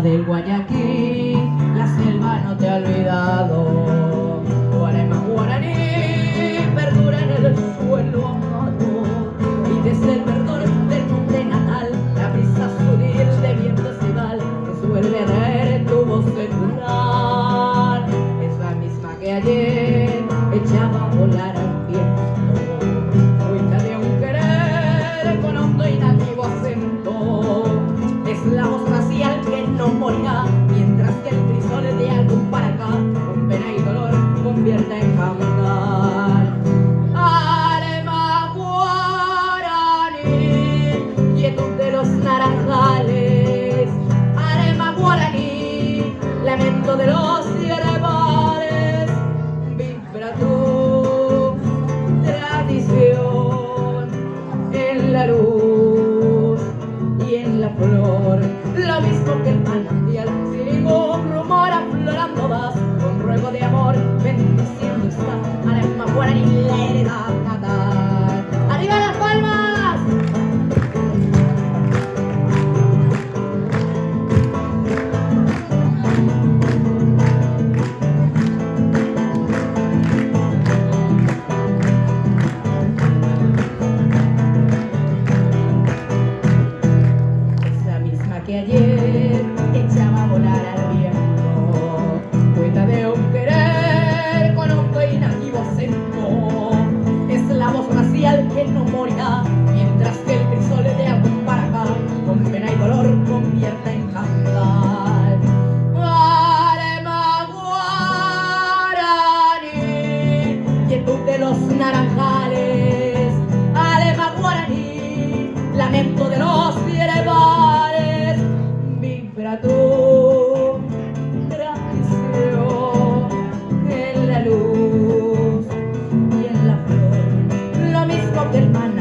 del Guayaquil, la selva no te ha olvidado. Guarema guaraní perdura en el suelo amado, y desde el verdor del monte natal, la brisa sutil de viento estival que vuelve a traer tu voz secular. Es la misma que ayer echaba a volar al viento, cuenta de un querer con hondo y nativo acento. Es la voz racial que no morirá, mientras que el crisol de algún para acá, con pena y dolor, convierta en cantar. Arema guaraní, quietud de los naranjales. Arema guaraní, lamento de los yerbales. Vibra tu tradición en la luz y en la flor, lo mismo que el manantial, sin ningún rumor aflorando vas, con ruego de amor bendiciendo está Arema guaraní, la heredad natal. ¡Arriba las palmas! Que ayer echaba a volar al viento, cuenta de un querer con hondo y nativo acento. Es la voz racial que no morirá, mientras que el crisol de algún para acá, con pena y dolor, convierta en cantar. Arema guaraní, quietud de los naranjales. Arema guaraní, lamento de los yerbales. Vibra tu tradición en la luz y en la flor, lo mismo que el maná.